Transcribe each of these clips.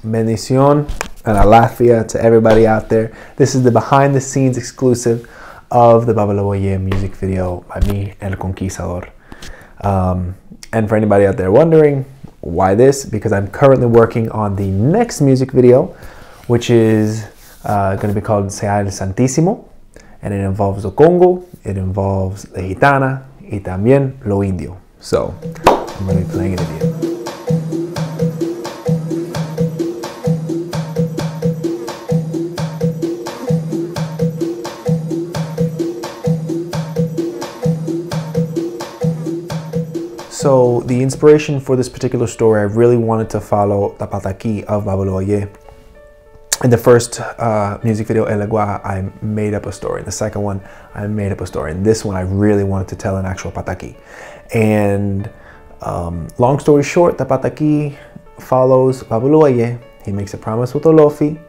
Bendición and alafia to everybody out there. This is the behind the scenes exclusive of the Babalu-Aye music video by me, El Conquistador. And for anybody out there wondering why this, because I'm currently working on the next music video, which is going to be called Sea el Santísimo, and it involves the Congo, it involves la Gitana, y también lo Indio. So I'm going to be playing a video. So the inspiration for this particular story, I really wanted to follow the Pataki of Babalu-Aye. In the first music video, El Agua, I made up a story. In the second one, I made up a story. In this one, I really wanted to tell an actual Pataki. And long story short, the Pataki follows Babalu-Aye. He makes a promise with Olofi.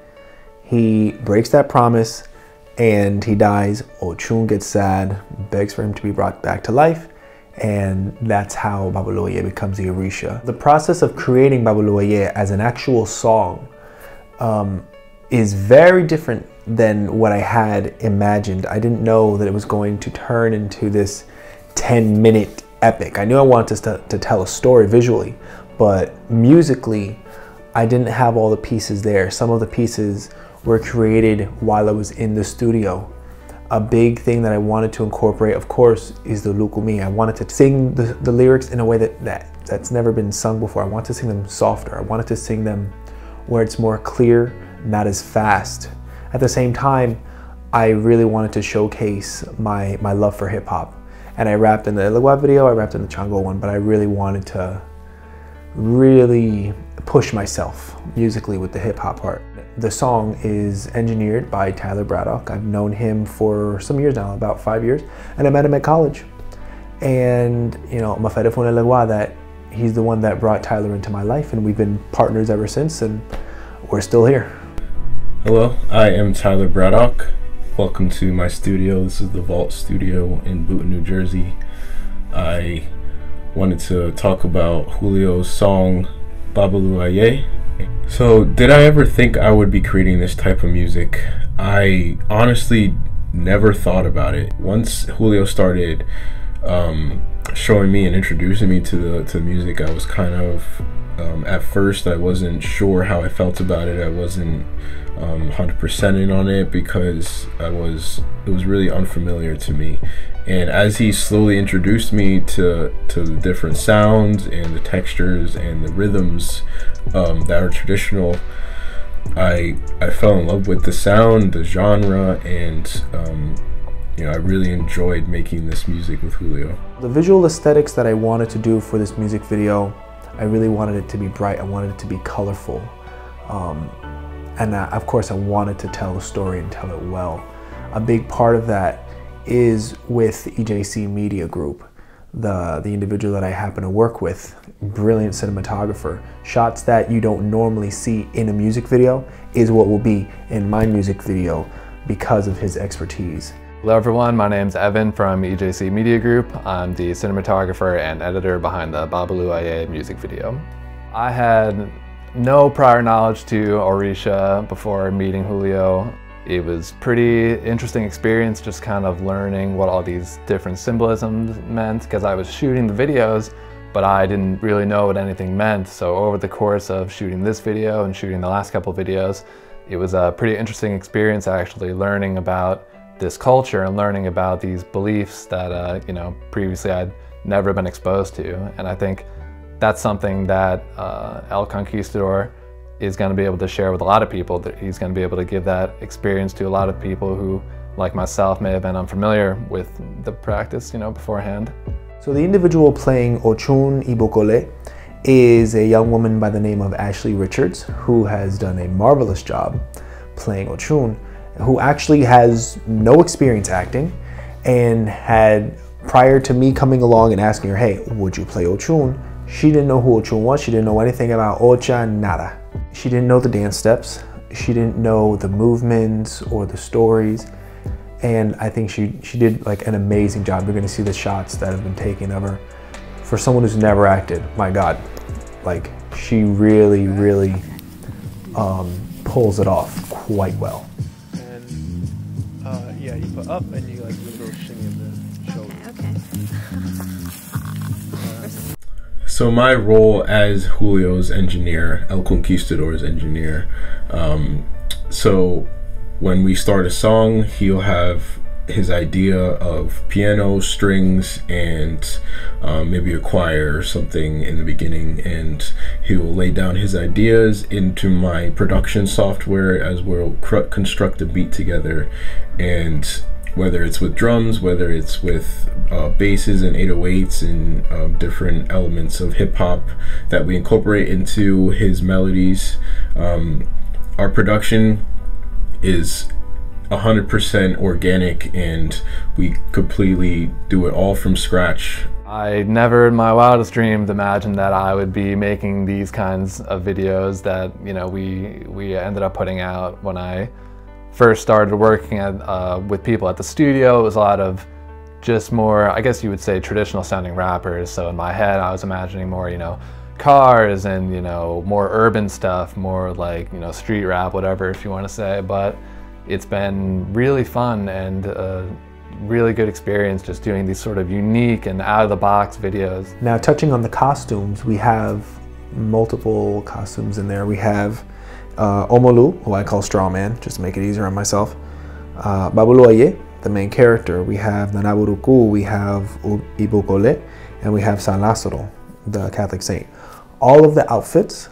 He breaks that promise and he dies. Ochun gets sad, begs for him to be brought back to life. And that's how Babalu-Aye becomes the Orisha. The process of creating Babalu-Aye as an actual song is very different than what I had imagined. I didn't know that it was going to turn into this 10-minute epic. I knew I wanted to tell a story visually, but musically, I didn't have all the pieces there. Some of the pieces were created while I was in the studio. A big thing that I wanted to incorporate, of course, is the Lukumi. I wanted to sing the lyrics in a way that's never been sung before. I wanted to sing them softer. I wanted to sing them where it's more clear, not as fast. At the same time, I really wanted to showcase my love for hip hop. And I rapped in the Ilagua video, I rapped in the Chango one, but I really wanted to really push myself musically with the hip hop part. The song is engineered by Tyler Braddock. I've known him for some years now, about 5 years, and I met him at college. And you know, mafere fue un Ilagua that he's the one that brought Tyler into my life, and we've been partners ever since, and we're still here. Hello, I am Tyler Braddock. Welcome to my studio. This is the Vault Studio in Boonton, New Jersey. I wanted to talk about Julio's song, Babalu-Aye. So, did I ever think I would be creating this type of music? I honestly never thought about it. Once Julio started showing me and introducing me to the music, I was kind of, at first I wasn't sure how I felt about it. I wasn't 100% in on it because it was really unfamiliar to me. And as he slowly introduced me to the different sounds and the textures and the rhythms that are traditional, I fell in love with the sound, the genre, and you know, I really enjoyed making this music with Julio. The visual aesthetics that I wanted to do for this music video, I really wanted it to be bright. I wanted it to be colorful. And of course, I wanted to tell a story and tell it well. A big part of that is with EJC Media Group, the individual that I happen to work with, brilliant cinematographer. Shots that you don't normally see in a music video is what will be in my music video because of his expertise. Hello everyone, my name's Evan from EJC Media Group. I'm the cinematographer and editor behind the Babalu-Aye music video. I had no prior knowledge to Orisha before meeting Julio. It was pretty interesting experience just kind of learning what all these different symbolisms meant, because I was shooting the videos, but I didn't really know what anything meant. So over the course of shooting this video and shooting the last couple videos, it was a pretty interesting experience actually learning about this culture and learning about these beliefs that you know, previously I'd never been exposed to. And I think that's something that El Conquistador is going to be able to share with a lot of people. That he's going to be able to give that experience to a lot of people who, like myself, may have been unfamiliar with the practice, you know, beforehand. So the individual playing Ochun Ibokole is a young woman by the name of Ashley Richards, who has done a marvelous job playing Ochun, who actually has no experience acting and had, prior to me coming along and asking her, hey, would you play Ochun? She didn't know who Ochun was. She didn't know anything about Ocha, nada. She didn't know the dance steps. She didn't know the movements or the stories. And I think she did like an amazing job. You're gonna see the shots that have been taken of her. For someone who's never acted, my God, like she really pulls it off quite well. And yeah, you put up and you like do a little shimmy of the shoulder. Okay. So my role as Julio's engineer, El Conquistador's engineer, so when we start a song, he'll have his idea of piano, strings, and maybe a choir or something in the beginning, and he will lay down his ideas into my production software as we'll construct a beat together. And whether it's with drums, whether it's with basses and 808s and different elements of hip-hop that we incorporate into his melodies, our production is 100% organic, and we completely do it all from scratch. I never in my wildest dreams imagined that I would be making these kinds of videos that, you know, we ended up putting out. When I first started working with people at the studio, it was a lot of just more, I guess you would say, traditional sounding rappers. So in my head I was imagining more, you know, cars and, you know, more urban stuff, more like, you know, street rap, whatever if you want to say. But it's been really fun and a really good experience just doing these sort of unique and out-of-the-box videos. Now, touching on the costumes, we have multiple costumes in there. We have Omolu, who I call Strawman, just to make it easier on myself. Babalu-Aye, the main character. We have Nanaburuku, we have Ibukole, and we have San Lazaro, the Catholic saint. All of the outfits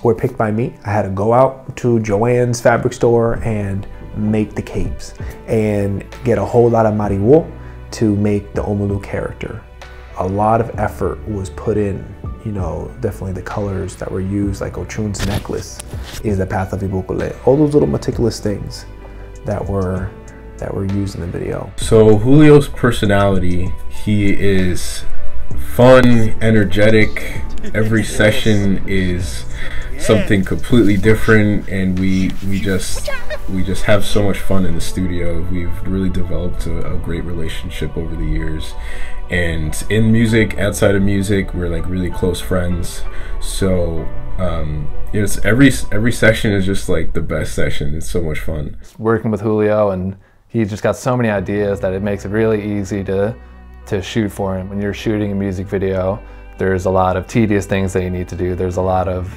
were picked by me. I had to go out to Joann's fabric store and make the capes and get a whole lot of mariwo to make the Omolu character. A lot of effort was put in, you know, definitely the colors that were used, like Ochun's necklace is the path of Ibukole. All those little meticulous things that were used in the video. So Julio's personality, he is fun, energetic. Every session is something completely different, and we just have so much fun in the studio. We've really developed a great relationship over the years, and in music, outside of music, we're like really close friends. So you know, every session is just like the best session. It's so much fun Working with Julio, and he's just got so many ideas that it makes it really easy to shoot for him. When you're shooting a music video, there's a lot of tedious things that you need to do. There's a lot of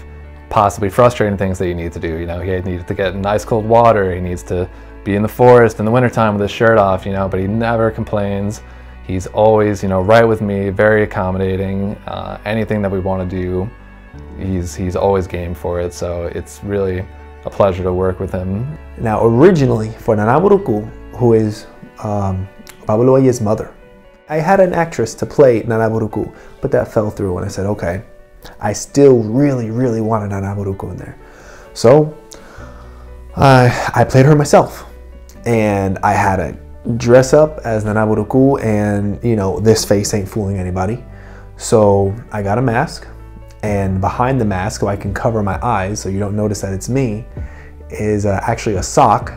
possibly frustrating things that you need to do. You know, he needs to get in ice cold water. He needs to be in the forest in the wintertime with his shirt off, you know, but he never complains. He's always, you know, right with me, very accommodating. Anything that we want to do, he's always game for it. So it's really a pleasure to work with him. Now, originally for Nanaburuku, who is Babalu-Aye's mother, I had an actress to play Nanaburuku, but that fell through, and I said, okay, I still really, really wanted Nanaburuku in there. So I played her myself, and I had to dress up as Nanaburuku, and you know, this face ain't fooling anybody. So I got a mask, and behind the mask, so I can cover my eyes so you don't notice that it's me, is actually a sock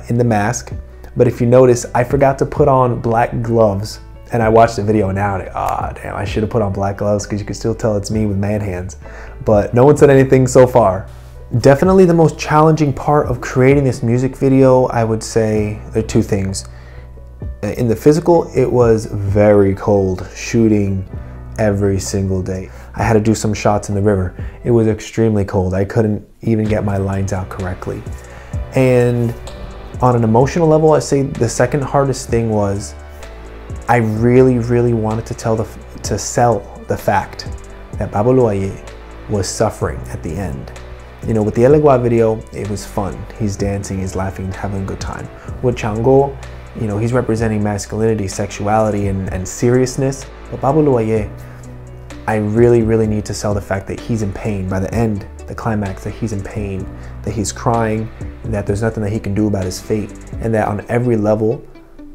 in the mask. But if you notice, I forgot to put on black gloves, and I watched the video now and damn, I should have put on black gloves because you can still tell it's me with man hands. But no one said anything so far. Definitely the most challenging part of creating this music video, I would say, there are two things. In the physical, it was very cold shooting every single day. I had to do some shots in the river. It was extremely cold. I couldn't even get my lines out correctly. And on an emotional level, I'd say the second hardest thing was I really, really wanted to sell the fact that Babalu-Aye was suffering at the end. You know, with the Elegua video, it was fun. He's dancing, he's laughing, having a good time. With Chango, you know, he's representing masculinity, sexuality, and seriousness. But Babalu-Aye, I really, really need to sell the fact that he's in pain. By the end, the climax, that he's in pain, that he's crying, and that there's nothing that he can do about his fate, and that on every level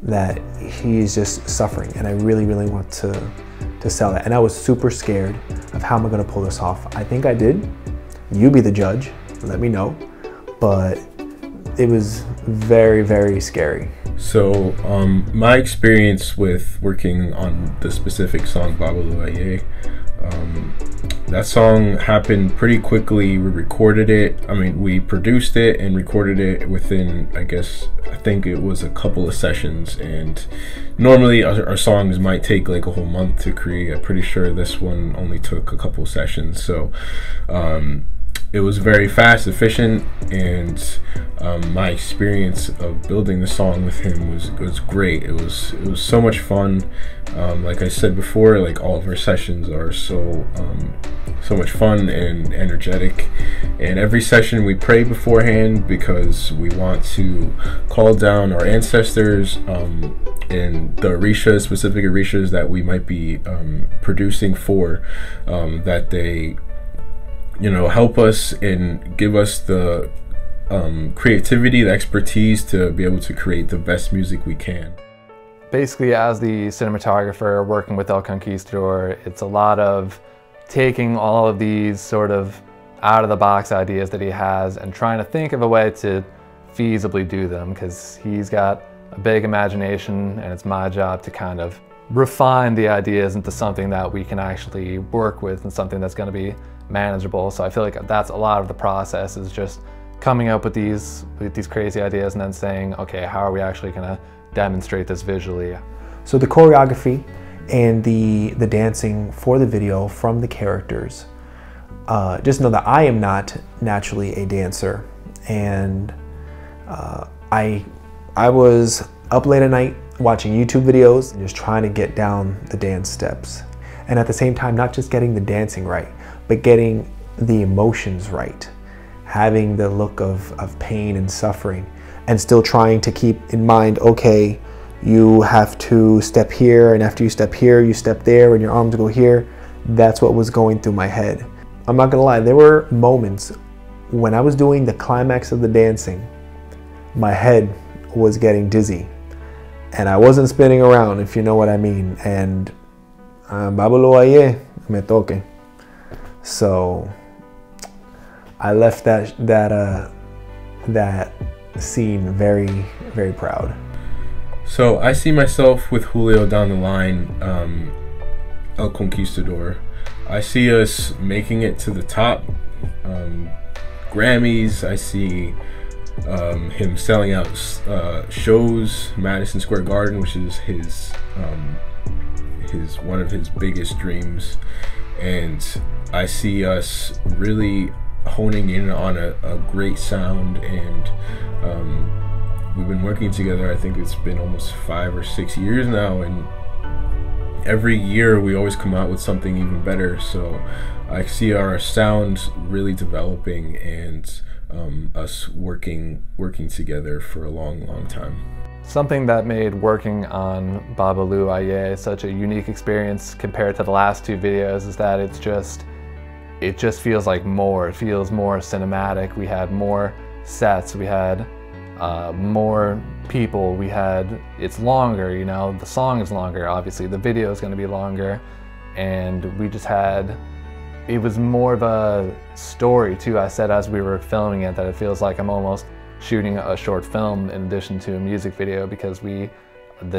that he's just suffering. And I really, really want to sell that. And I was super scared of how am I gonna pull this off. I think I did. You be the judge, let me know. But it was very, very scary. So my experience with working on the specific song Babalu-Aye That song happened pretty quickly. We recorded it. I mean, we produced it and recorded it within, I think it was a couple of sessions. And normally our songs might take like a whole month to create. I'm pretty sure this one only took a couple of sessions. So it was very fast, efficient, and my experience of building the song with him was great. It was so much fun. Like I said before, like all of our sessions are so much fun and energetic. And every session we pray beforehand because we want to call down our ancestors and the orishas, specific orishas that we might be producing for, that they, you know, help us and give us the creativity, the expertise to be able to create the best music we can. Basically, as the cinematographer working with El Conquistador, it's a lot of taking all of these sort of out-of-the-box ideas that he has and trying to think of a way to feasibly do them, because he's got a big imagination and it's my job to kind of refine the ideas into something that we can actually work with and something that's going to be manageable. So I feel like that's a lot of the process, is just coming up with these crazy ideas and then saying, okay, how are we actually going to demonstrate this visually? So the choreography and the dancing for the video from the characters, just know that I am not naturally a dancer, and I was up late at night watching YouTube videos and just trying to get down the dance steps, and at the same time not just getting the dancing right, but getting the emotions right, having the look of pain and suffering, and still trying to keep in mind, okay, you have to step here, and after you step here, you step there, and your arms go here. That's what was going through my head. I'm not gonna lie, there were moments when I was doing the climax of the dancing, my head was getting dizzy, and I wasn't spinning around, if you know what I mean, and Babalu-Aye me toque. So I left that scene very, very proud. So I see myself with Julio down the line, El Conquistador. I see us making it to the top, Grammys. I see him selling out shows, Madison Square Garden, which is his one of his biggest dreams, and I see us really honing in on a great sound, and we've been working together. I think it's been almost 5 or 6 years now, and every year we always come out with something even better. So I see our sound really developing, and us working together for a long time. Something that made working on Babalu-Aye such a unique experience compared to the last 2 videos is that it just feels like more. It feels more cinematic. We had more sets, we had more people, it's longer, you know, the song is longer, obviously, the video is going to be longer, and it was more of a story too. I said as we were filming it that it feels like I'm almost shooting a short film in addition to a music video, because the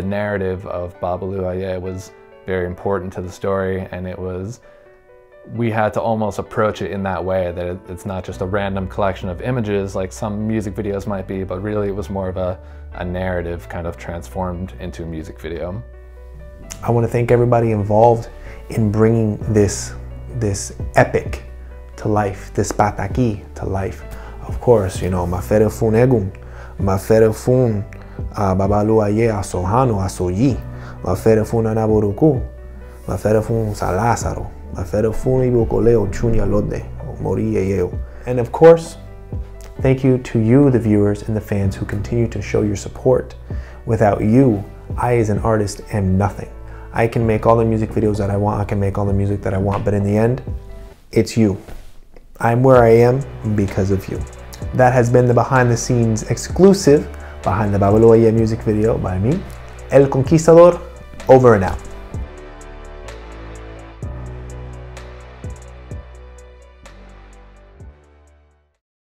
narrative of Babalu-Aye was very important to the story, and we had to almost approach it in that way, that it's not just a random collection of images like some music videos might be, but really it was more of a narrative kind of transformed into a music video. I want to thank everybody involved in bringing this epic to life, this pataki to life. Of course, you know, mafere fun egun, mafere fun Babalu-Aye asohanu asoyi, mafere fun anaboruku, mafere fun salasaro, mafere fun ibukoleo chunya lode, mori yeo. And of course, thank you to you, the viewers and the fans, who continue to show your support. Without you, I as an artist am nothing. I can make all the music videos that I want, I can make all the music that I want, but in the end, it's you. I'm where I am because of you. That has been the behind the scenes exclusive behind the Babalu-Aye music video by me, El Conquistador, over and out.